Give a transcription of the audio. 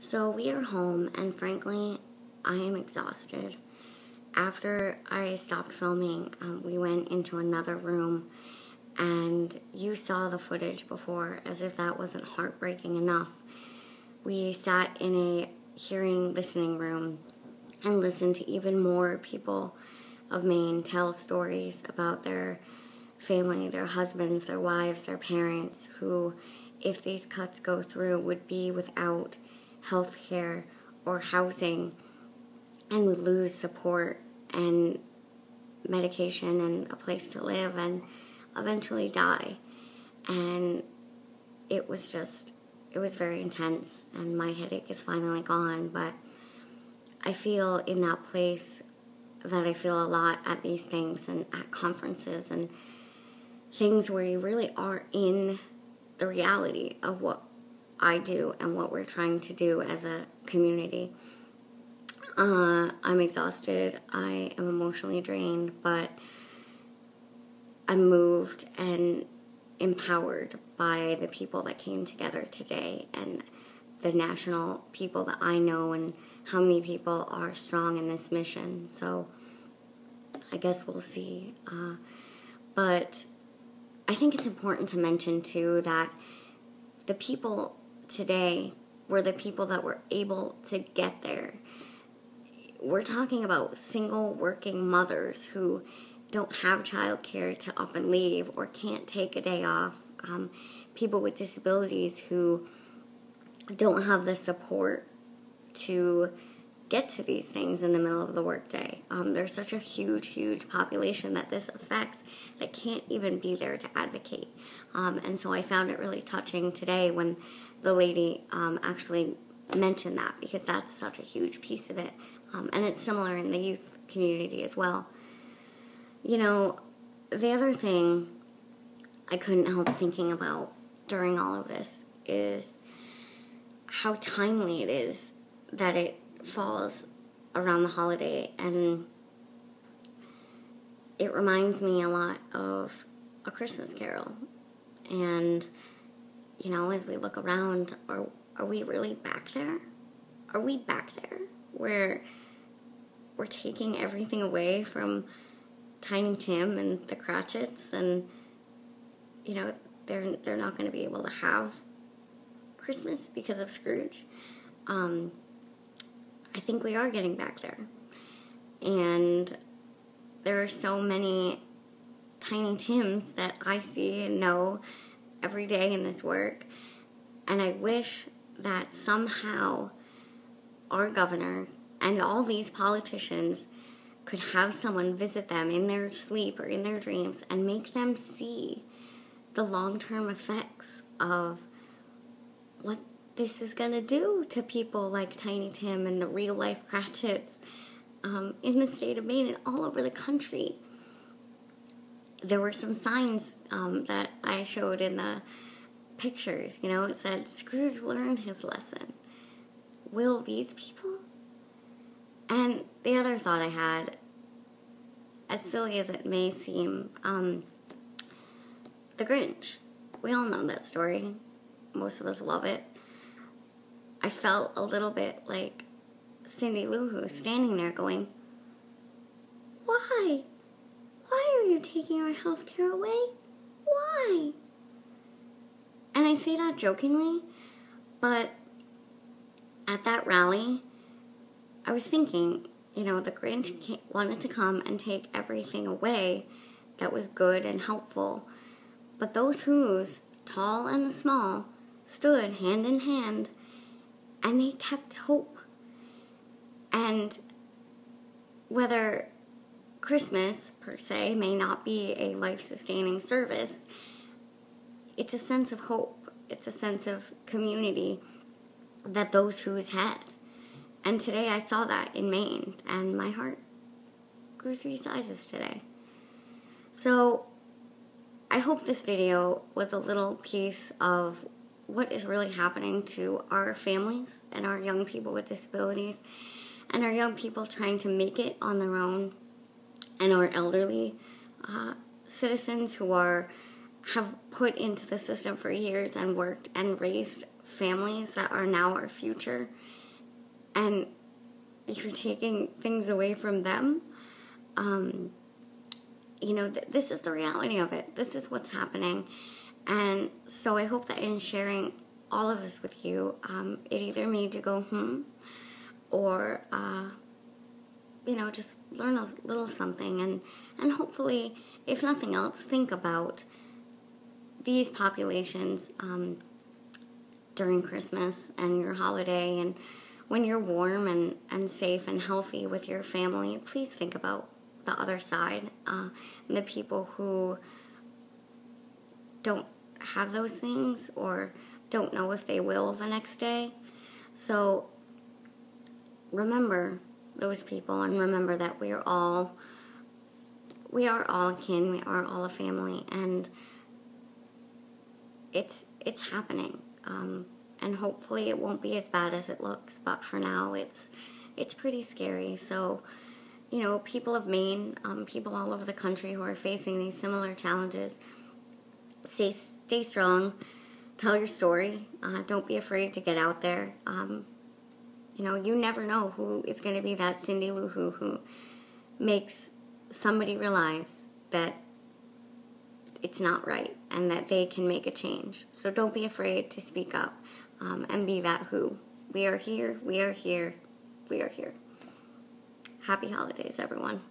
So we are home, and frankly, I am exhausted. After I stopped filming, we went into another room, and you saw the footage before, as if that wasn't heartbreaking enough. We sat in a hearing listening room and listened to even more people of Maine tell stories about their family, their husbands, their wives, their parents, who, if these cuts go through, would be without health care or housing and would lose support and medication and a place to live and eventually die. And it was very intense, and my headache is finally gone, but I feel in that place that I feel a lot at these things and at conferences and things where you really are in the reality of what I do and what we're trying to do as a community. I'm exhausted. I am emotionally drained, but I'm moved and empowered by the people that came together today and the national people that I know and how many people are strong in this mission. So I guess we'll see. But I think it's important to mention, too, that the people today were the people that were able to get there. We're talking about single working mothers who don't have childcare to up and leave or can't take a day off. People with disabilities who don't have the support to get to these things in the middle of the workday. There's such a huge population that this affects that can't even be there to advocate. And so I found it really touching today when the lady actually mentioned that, because that's such a huge piece of it. And it's similar in the youth community as well. You know, the other thing I couldn't help thinking about during all of this is how timely it is that it falls around the holiday, and it reminds me a lot of A Christmas Carol. And, you know, as we look around, are we really back there? Are we back there where we're taking everything away from Tiny Tim and the Cratchits, and, you know, they're not going to be able to have Christmas because of Scrooge? I think we are getting back there. And there are so many Tiny Tims that I see and know every day in this work. And I wish that somehow our governor and all these politicians could have someone visit them in their sleep or in their dreams and make them see the long-term effects of what this is going to do to people like Tiny Tim and the real-life Cratchits in the state of Maine and all over the country. There were some signs that I showed in the pictures. You know, it said, Scrooge learned his lesson. Will these people? And the other thought I had, as silly as it may seem, The Grinch. We all know that story. Most of us love it. I felt a little bit like Cindy Lou Who, standing there going, why? Why are you taking our health care away? Why? And I say that jokingly, but at that rally, I was thinking, you know, the Grinch wanted to come and take everything away that was good and helpful. But those Who's, tall and the small, stood hand in hand, and they kept hope. And whether Christmas, per se, may not be a life-sustaining service, it's a sense of hope. It's a sense of community that those Who's had. And today I saw that in Maine, and my heart grew 3 sizes today. So I hope this video was a little piece of what is really happening to our families and our young people with disabilities and our young people trying to make it on their own, and our elderly citizens who have put into the system for years and worked and raised families that are now our future, and you're taking things away from them. This is the reality of it. This is what's happening. And so I hope that in sharing all of this with you, it either made you go, or, just learn a little something. And hopefully, if nothing else, think about these populations during Christmas and your holiday, and when you're warm and safe and healthy with your family. Please think about the other side, the people who don't have those things or don't know if they will the next day. So remember those people, and remember that we are all kin, we are all a family, and it's happening. And hopefully it won't be as bad as it looks, but for now it's pretty scary. So, people of Maine, people all over the country who are facing these similar challenges, stay strong, tell your story, don't be afraid to get out there. You never know who is going to be that Cindy Lou who makes somebody realize that it's not right and that they can make a change. So don't be afraid to speak up, and be that who. We are here, we are here, we are here. Happy holidays, everyone.